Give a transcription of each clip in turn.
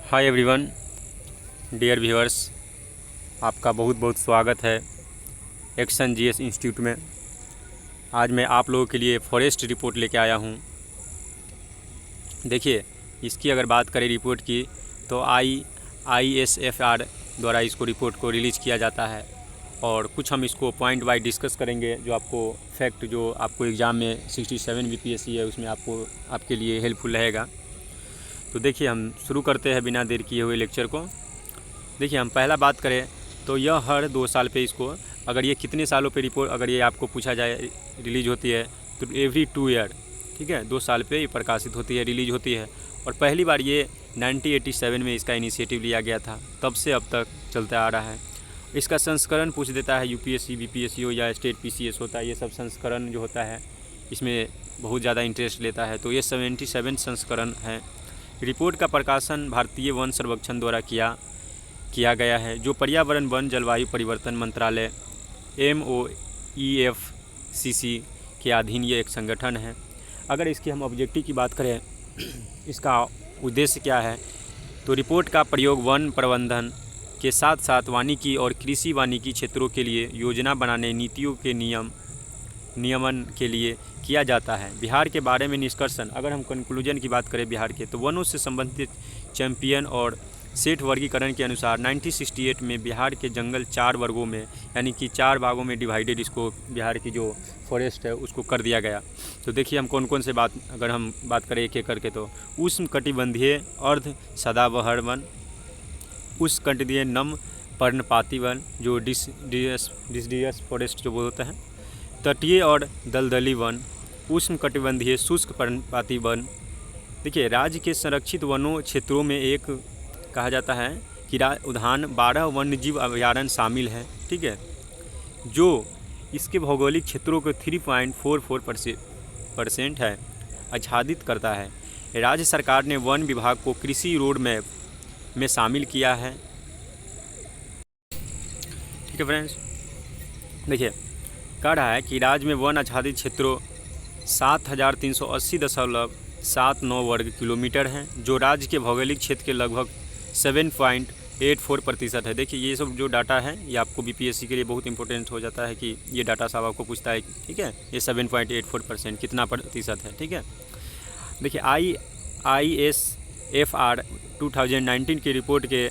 Hi everyone, dear viewers, आपका बहुत बहुत स्वागत है एक्शन जीएस इंस्टीट्यूट में। आज मैं आप लोगों के लिए फॉरेस्ट रिपोर्ट लेके आया हूँ। देखिए, इसकी अगर बात करें रिपोर्ट की तो ISFR द्वारा इसको रिपोर्ट को रिलीज़ किया जाता है और कुछ हम इसको पॉइंट वाइज डिस्कस करेंगे जो आपको फैक्ट जो आपको एग्ज़ाम में 67 BPSC है उसमें आपके लिए हेल्पफुल रहेगा। तो देखिए, हम शुरू करते हैं बिना देर किए हुए लेक्चर को। देखिए, हम पहला बात करें तो यह हर 2 साल पे इसको, अगर ये कितने सालों पे रिपोर्ट अगर ये आपको पूछा जाए रिलीज होती है तो एवरी 2 ईयर, ठीक है, 2 साल पे ये प्रकाशित होती है, रिलीज होती है। और पहली बार ये 1987 में इसका इनिशिएटिव लिया गया था, तब से अब तक चलता आ रहा है। इसका संस्करण पूछ देता है, UPSC BPSC हो या स्टेट PCS होता है, ये सब संस्करण जो होता है इसमें बहुत ज़्यादा इंटरेस्ट लेता है। तो ये 77 संस्करण है। रिपोर्ट का प्रकाशन भारतीय वन सर्वेक्षण द्वारा किया गया है, जो पर्यावरण वन जलवायु परिवर्तन मंत्रालय MOEFCC के अधीन ये एक संगठन है। अगर इसकी हम ऑब्जेक्टिव की बात करें, इसका उद्देश्य क्या है, तो रिपोर्ट का प्रयोग वन प्रबंधन के साथ साथ वानिकी और कृषि वानिकी क्षेत्रों के लिए योजना बनाने, नीतियों के नियमन के लिए किया जाता है। बिहार के बारे में निष्कर्षण, अगर हम कंक्लूजन की बात करें बिहार के, तो वनों से संबंधित चैंपियन और सेठ वर्गीकरण के अनुसार 1968 में बिहार के जंगल 4 वर्गों में, यानी कि 4 भागों में डिवाइडेड, इसको बिहार की जो फॉरेस्ट है उसको कर दिया गया। तो देखिए, हम कौन कौन से अगर हम बात करें एक एक करके, तो उष्णकटिबंधीय अर्ध सदाबहार वन, उष्णकटिबंधीय नम पर्णपाती वन जो डिसिडियस फॉरेस्ट जो होता है, तटीय और दलदली वन, उष्णकटिबंधीय शुष्क पर्णपाती वन। देखिए, राज्य के संरक्षित वनों क्षेत्रों में एक कहा जाता है कि उद्यान 12 वन्यजीव अभयारण्य शामिल है, ठीक है, जो इसके भौगोलिक क्षेत्रों को 3.44% है आच्छादित करता है। राज्य सरकार ने वन विभाग को कृषि रोड मैप में शामिल किया है, ठीक है फ्रेंड्स। देखिए, कह रहा है कि राज्य में वन आच्छादित क्षेत्रों 7380.79 वर्ग किलोमीटर हैं, जो राज्य के भौगोलिक क्षेत्र के लगभग 7.84% है। देखिए, ये सब जो डाटा है ये आपको BPSC के लिए बहुत इंपॉर्टेंट हो जाता है कि ये डाटा साहब आपको पूछता है, ठीक है, ये 7.84% कितना प्रतिशत है, ठीक है। देखिए, ISFR 2019 की रिपोर्ट के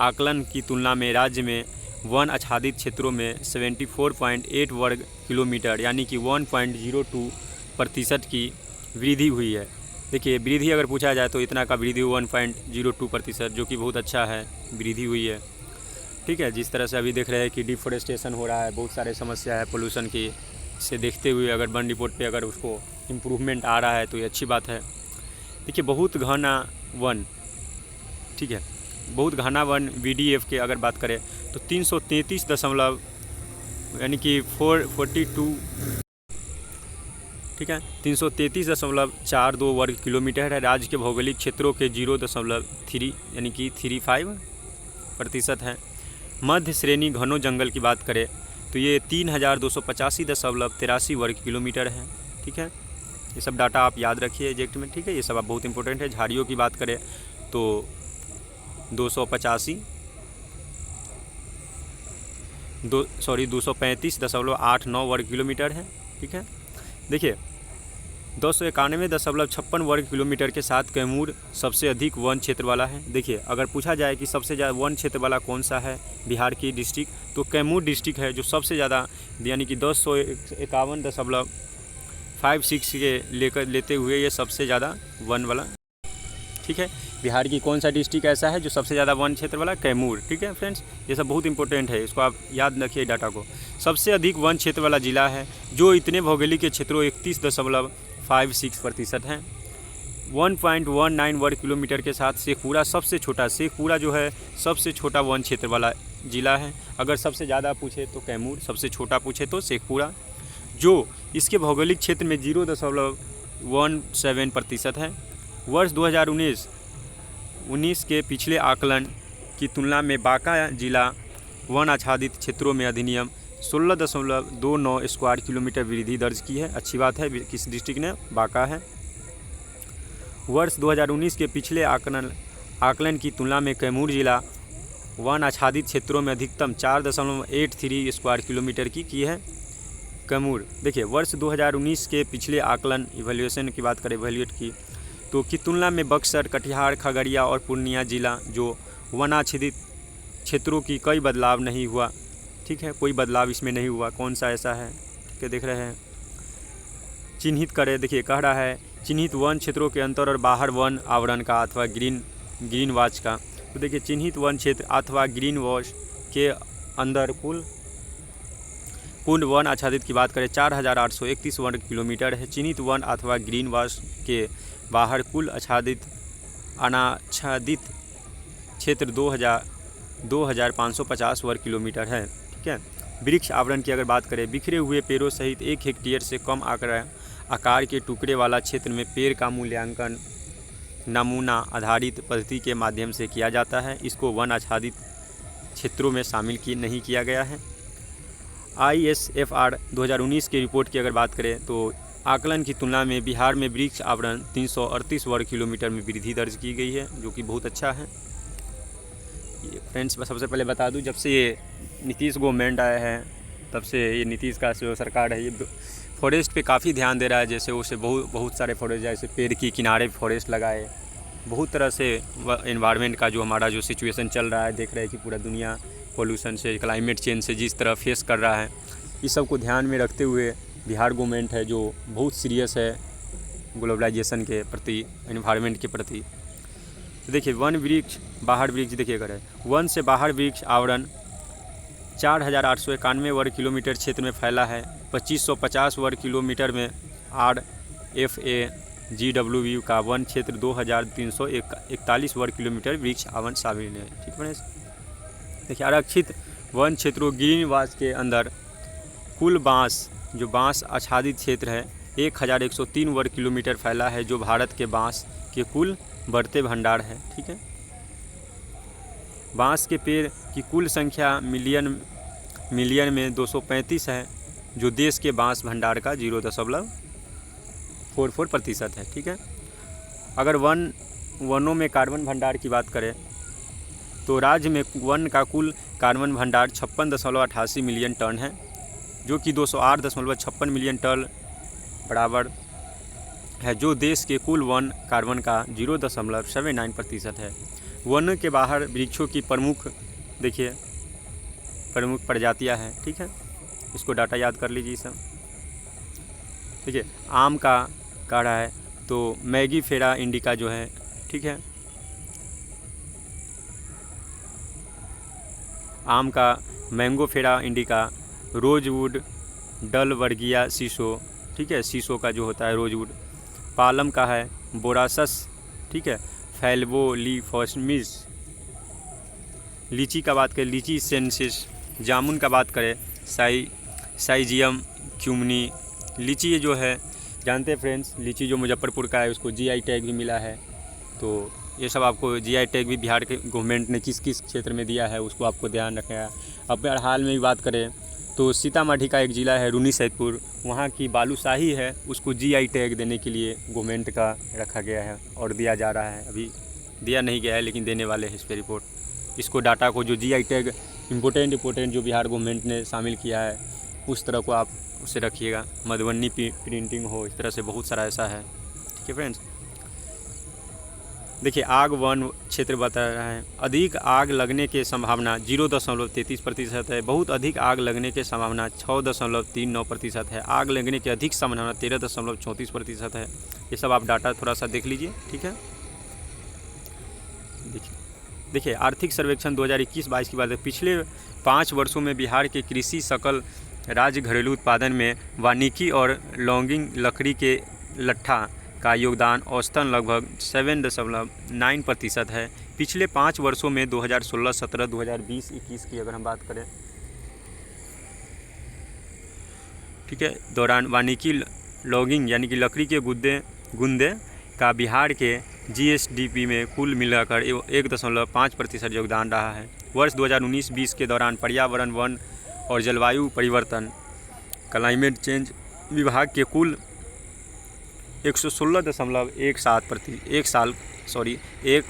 आकलन की तुलना में राज्य में वन आच्छादित क्षेत्रों में 74.8 वर्ग किलोमीटर, यानी कि 1.02% की वृद्धि हुई है। देखिए, वृद्धि अगर पूछा जाए तो इतना का वृद्धि 1.02%, जो कि बहुत अच्छा है, वृद्धि हुई है, ठीक है। जिस तरह से अभी देख रहे हैं कि डिफॉरेस्टेशन हो रहा है, बहुत सारे समस्या है पोल्यूशन की, इसे देखते हुए अगर वन रिपोर्ट पे अगर उसको इम्प्रूवमेंट आ रहा है तो ये अच्छी बात है। देखिए, बहुत घना वन, ठीक है, बहुत घना वन VDF के अगर बात करें तो 333 दशमलव, यानी कि 442, ठीक है, 333.42 वर्ग किलोमीटर है। राज्य के भौगोलिक क्षेत्रों के 0.3 यानी कि 35% है। मध्य श्रेणी घनों जंगल की बात करें तो ये 3285.83 वर्ग किलोमीटर है, ठीक है। ये सब डाटा आप याद रखिए एग्जैक्ट में, ठीक है, ये सब आप बहुत इंपॉर्टेंट है। झाड़ियों की बात करें तो 235.89 वर्ग किलोमीटर है, ठीक है। देखिए, 291.56 वर्ग किलोमीटर के साथ कैमूर सबसे अधिक वन क्षेत्र वाला है। देखिए, अगर पूछा जाए कि सबसे ज़्यादा वन क्षेत्र वाला कौन सा है बिहार की डिस्ट्रिक्ट, तो कैमूर डिस्ट्रिक्ट है जो सबसे ज़्यादा, यानी कि 251.56 के लेते हुए ये सबसे ज़्यादा वन वाला, ठीक है। बिहार की कौन सा डिस्ट्रिक्ट ऐसा है जो सबसे ज़्यादा वन क्षेत्र वाला, कैमूर, ठीक है फ्रेंड्स। ये सब बहुत इंपॉर्टेंट है, इसको आप याद रखिए डाटा को। सबसे अधिक वन क्षेत्र वाला जिला है जो इतने भौगोलिक के क्षेत्रों 31.56% हैं। 1.19 वर्ग किलोमीटर के साथ शेखपुरा सबसे छोटा, शेखपुरा जो है सबसे छोटा वन क्षेत्र वाला जिला है। अगर सबसे ज़्यादा पूछे तो कैमूर, सबसे छोटा पूछे तो शेखपुरा, जो इसके भौगोलिक क्षेत्र में 0.17% है। वर्ष 2019 के पिछले आकलन की तुलना में बांका जिला वन आच्छादित क्षेत्रों में अधिनियम 16.29 स्क्वायर किलोमीटर वृद्धि दर्ज की है। अच्छी बात है, किस डिस्ट्रिक्ट ने, बांका है। वर्ष 2019 के पिछले आकलन की तुलना में कैमूर जिला वन आच्छादित क्षेत्रों में अधिकतम 4.83 स्क्वायर किलोमीटर की है। कैमूर देखिए वर्ष 2019 के पिछले आकलन इवैल्यूएशन की बात करें इवैल्यूएट की तो की तुलना में बक्सर, कटिहार, खगड़िया और पूर्णिया जिला जो वनाच्छादित क्षेत्रों की कोई बदलाव नहीं हुआ। ठीक है, कोई बदलाव इसमें नहीं हुआ। कौन सा ऐसा है? ठीक है, देख रहे हैं। चिन्हित करें, देखिए कह रहा है चिन्हित वन क्षेत्रों के अंतर और बाहर वन आवरण का अथवा ग्रीन वॉच का। तो देखिए चिन्हित वन क्षेत्र अथवा ग्रीन वॉच के अंदर कुल वन आच्छादित की बात करें 4831 वर्ग किलोमीटर है। चिन्हित वन अथवा ग्रीन वॉच के बाहर कुल अनाच्छादित क्षेत्र 2550 वर्ग किलोमीटर है। ठीक है, वृक्ष आवरण की अगर बात करें, बिखरे हुए पेड़ों सहित 1 हेक्टेयर से कम आकार के टुकड़े वाला क्षेत्र में पेड़ का मूल्यांकन नमूना आधारित पद्धति के माध्यम से किया जाता है। इसको वन आच्छादित क्षेत्रों में शामिल नहीं किया गया है। ISFR 2019 की रिपोर्ट की अगर बात करें तो आकलन की तुलना में बिहार में वृक्ष आवरण 338 वर्ग किलोमीटर में वृद्धि दर्ज की गई है, जो कि बहुत अच्छा है। फ्रेंड्स, सबसे पहले बता दूं, जब से ये नीतीश गवर्नमेंट आया है तब से ये नीतीश का जो सरकार है ये फॉरेस्ट पे काफ़ी ध्यान दे रहा है। जैसे उसे बहुत सारे फॉरेस्ट, जैसे पेड़ की किनारे फॉरेस्ट लगाए, बहुत तरह से एनवायरनमेंट का जो हमारा जो सिचुएशन चल रहा है, देख रहे हैं कि पूरा दुनिया पोल्यूशन से, क्लाइमेट चेंज से जिस तरह फेस कर रहा है, इस सब को ध्यान में रखते हुए बिहार गवर्नमेंट है जो बहुत सीरियस है ग्लोबलाइजेशन के प्रति, एनवायरनमेंट के प्रति। देखिए वन वृक्ष बाहर वृक्ष, देखिए करें वन से बाहर वृक्ष आवरण 4891 वर्ग किलोमीटर क्षेत्र में फैला है। 2550 वर्ग किलोमीटर में RFAGWU का वन क्षेत्र 2341 वर्ग किलोमीटर वृक्ष आवरण शामिल है। ठीक है, देखिए आरक्षित वन क्षेत्रों ग्रीन वॉच के अंदर कुल बांस आच्छादित क्षेत्र है 1103 वर्ग किलोमीटर फैला है, जो भारत के बांस के कुल बढ़ते भंडार है। ठीक है, बांस के पेड़ की कुल संख्या मिलियन में 235 है, जो देश के बांस भंडार का 0.44% है। ठीक है, अगर वनों में कार्बन भंडार की बात करें तो राज्य में वन का कुल कार्बन भंडार 56.88 मिलियन टन है, जो कि 208.56 मिलियन टन बराबर है, जो देश के कुल वन कार्बन का 0.79% है। वन के बाहर वृक्षों की प्रमुख प्रजातियां हैं। ठीक है, इसको डाटा याद कर लीजिए सब। देखिए आम का कह रहा है तो मैगीफेरा इंडिका जो है, ठीक है, आम का मैंगोफेरा इंडिका, रोजवुड डलवर्गिया शीशो, ठीक है, शीशो का जो होता है रोजवुड। पालम का है बोरासस, ठीक है, फैल्वोलिफॉर्मिस। लीची का बात करें लीची सेंसिस। जामुन का बात करें साइजियम क्यूमनी। लीची ये जो है जानते हैं फ्रेंड्स, लीची जो मुजफ्फरपुर का है उसको GI टैग भी मिला है। तो ये सब आपको GI टैग भी बिहार के गवर्नमेंट ने किस किस क्षेत्र में दिया है उसको आपको ध्यान रखना है। अब हाल में भी बात करें तो सीतामढ़ी का एक ज़िला है रूनी सैदपुर, वहाँ की बालूशाही है, उसको GI टैग देने के लिए गवर्नमेंट का रखा गया है और दिया जा रहा है। अभी दिया नहीं गया है लेकिन देने वाले हैं इस पर रिपोर्ट। इसको डाटा को जो GI टैग इम्पोर्टेंट जो बिहार गवर्नमेंट ने शामिल किया है उस तरह को आप उसे रखिएगा। मधुबनी प्रिंटिंग हो, इस तरह से बहुत सारा ऐसा है। ठीक है फ्रेंड्स, देखिए आग वन क्षेत्र बता रहा है। अधिक आग लगने की संभावना 0.33% है। बहुत अधिक आग लगने की संभावना 6.39% है। आग लगने की अधिक संभावना 13.34% है। ये सब आप डाटा थोड़ा सा देख लीजिए। ठीक है, देखिए आर्थिक सर्वेक्षण 2021-22 की बात है। पिछले 5 वर्षों में बिहार के कृषि सकल राज्य घरेलू उत्पादन में वानिकी और लॉगिंग लकड़ी के लट्ठा का योगदान औसतन लगभग 7.9% है। पिछले 5 वर्षों में 2016-17, 2020-21 की अगर हम बात करें, ठीक है, दौरान वानिकी लॉगिंग यानी कि लकड़ी के गुंदे का बिहार के GSDP में कुल मिलाकर 1.5% योगदान रहा है। वर्ष 2019-20 के दौरान पर्यावरण, वन और जलवायु परिवर्तन क्लाइमेट चेंज विभाग के कुल 116.17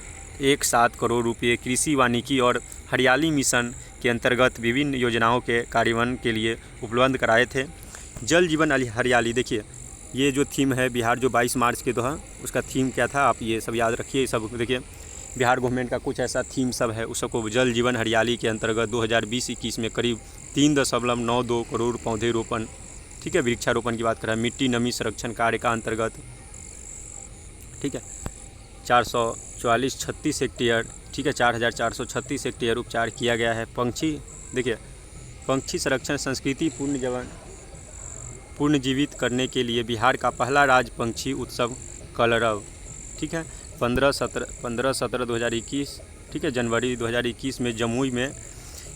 1.7 करोड़ रुपये कृषि वानिकी और हरियाली मिशन के अंतर्गत विभिन्न योजनाओं के कार्यान्वयन के लिए उपलब्ध कराए थे। जल जीवन हरियाली, देखिए ये जो थीम है बिहार जो 22 मार्च के दौरान, उसका थीम क्या था आप ये सब याद रखिए। सब देखिए बिहार गवर्नमेंट का कुछ ऐसा थीम सब है, उस सबको जल जीवन हरियाली के अंतर्गत 2020-21 में करीब 3.92 करोड़ पौधे रोपण, ठीक है, वृक्षारोपण की बात कर रहा है। मिट्टी नमी संरक्षण कार्य का अंतर्गत, ठीक है, 436 हेक्टेयर, ठीक है, 4436 हेक्टेयर उपचार किया गया है। पंछी, देखिए पंछी संरक्षण संस्कृति पुनर्जीवित करने के लिए बिहार का पहला राज्य पंछी उत्सव कलरव, ठीक है, 15/17/2021, ठीक है, जनवरी 2021 में जमुई में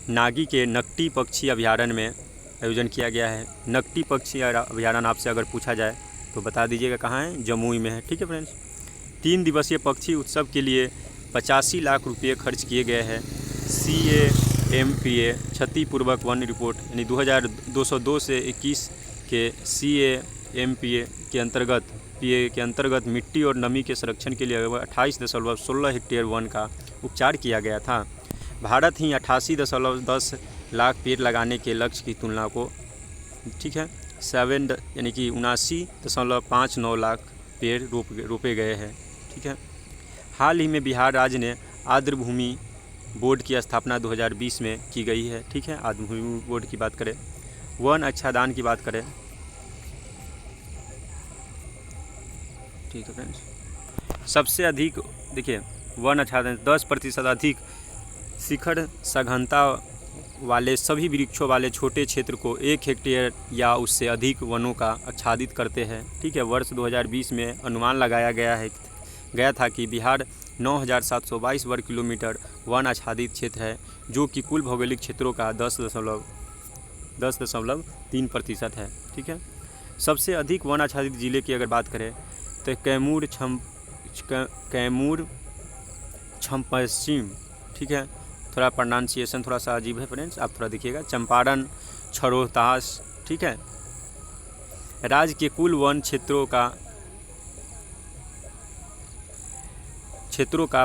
नागी के नकटी पक्षी अभयारण्य में आयोजन किया गया है। नकटी पक्षी अभयारण्य आपसे अगर पूछा जाए तो बता दीजिएगा कहाँ है, जमुई में है, ठीक है फ्रेंड्स। 3 दिवसीय पक्षी उत्सव के लिए 85 लाख रुपये खर्च किए गए हैं। CAMPA क्षतिपूर्वक वन रिपोर्ट यानी 2202 से 21 के CAMPA के अंतर्गत मिट्टी और नमी के संरक्षण के लिए 28.16 हेक्टेयर वन का उपचार किया गया था। भारत ही 88.10 लाख पेड़ लगाने के लक्ष्य की तुलना को, ठीक है, 7 यानी कि 79.59 लाख पेड़ रोपे गए हैं, ठीक है। हाल ही में बिहार राज्य ने आर्द्रभूमि बोर्ड की स्थापना 2020 में की गई है, ठीक है। आर्द्रभूमि बोर्ड की बात करें, वन आच्छादन की बात करें, ठीक है फ्रेंड्स, सबसे अधिक देखिए वन आच्छादन 10% अधिक शिखर सघनता वाले सभी वृक्षों वाले छोटे क्षेत्र को 1 हेक्टेयर या उससे अधिक वनों का आच्छादित करते हैं, ठीक है। वर्ष 2020 में अनुमान लगाया गया था कि बिहार 9722 वर्ग किलोमीटर वन आच्छादित क्षेत्र है, जो कि कुल भौगोलिक क्षेत्रों का 10.3% है, ठीक है। सबसे अधिक वन आच्छादित जिले की अगर बात करें तो कैमूर पश्चिम, ठीक है, थोड़ा प्रोनाउंसिएशन थोड़ा सा अजीब है फ्रेंड्स, आप थोड़ा देखिएगा। चंपारण रोहतास, ठीक है। राज्य के कुल वन क्षेत्रों का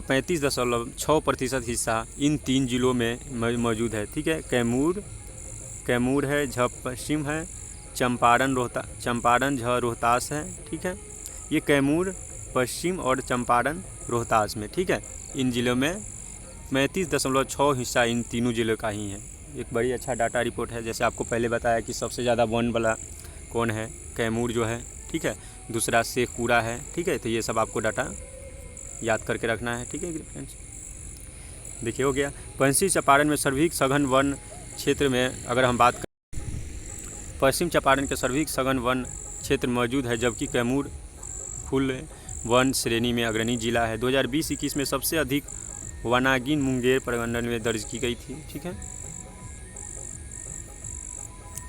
35.6% हिस्सा इन 3 जिलों में मौजूद है, ठीक है। कैमूर है, पश्चिम है, चंपारण रोहतास है, ठीक है। ये कैमूर पश्चिम और चंपारण रोहतास में, ठीक है, इन जिलों में 35.6 हिस्सा इन तीनों जिलों का ही है। एक बड़ी अच्छा डाटा रिपोर्ट है। जैसे आपको पहले बताया कि सबसे ज़्यादा वन वाला कौन है, कैमूर जो है, ठीक है, दूसरा शेखपुरा है, ठीक है। तो ये सब आपको डाटा याद करके रखना है, ठीक है फ्रेंड्स। देखिए हो गया। पश्चिम चंपारण में सर्वाधिक सघन वन क्षेत्र में अगर हम बात करें, पश्चिम चंपारण के सर्वाधिक सघन वन क्षेत्र मौजूद है, जबकि कैमूर खुले वन श्रेणी में अग्रणी जिला है। 2020-21 में सबसे अधिक वनाग्नि मुंगेर प्रमंडल में दर्ज की गई थी, ठीक है।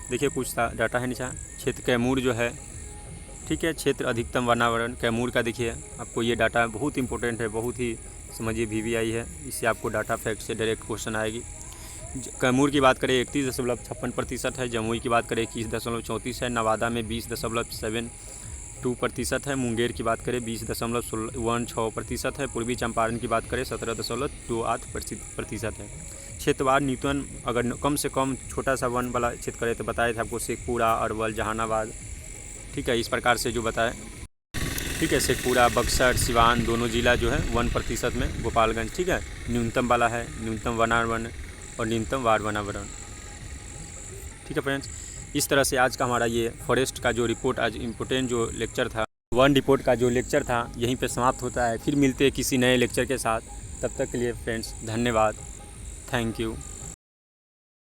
देखिए कुछ डाटा है नीचे, क्षेत्र कैमूर जो है, ठीक है, क्षेत्र अधिकतम वनावरण कैमूर का देखिए, आपको ये डाटा बहुत इंपॉर्टेंट है, बहुत ही समझिए VVI है, इससे आपको डाटा फैक्ट से डायरेक्ट क्वेश्चन आएगी। कैमूर की बात करें 31.56% है, जमुई की बात करें 21.34 है, नवादा में 20.72% है, मुंगेर की बात करें 20.16% है, पूर्वी चंपारण की बात करें 17.28% है। क्षेत्रवार न्यूनतम अगर कम से कम छोटा सा वन वाला क्षेत्र करें तो बताया था आपको शेखपुरा, अरवल, जहानाबाद, ठीक है, इस प्रकार से जो बताया, ठीक है। शेखपुरा, बक्सर, सिवान दोनों जिला जो है 1% में, गोपालगंज, ठीक है, न्यूनतम वाला है, न्यूनतम वनावरण और न्यूनतम वार्ड वनावरण, ठीक है फ्रेंड्स। इस तरह से आज का हमारा ये फॉरेस्ट का जो रिपोर्ट, आज इम्पोर्टेंट जो लेक्चर था, वन रिपोर्ट का जो लेक्चर था, यहीं पे समाप्त होता है। फिर मिलते हैं किसी नए लेक्चर के साथ, तब तक के लिए फ्रेंड्स धन्यवाद, थैंक यू।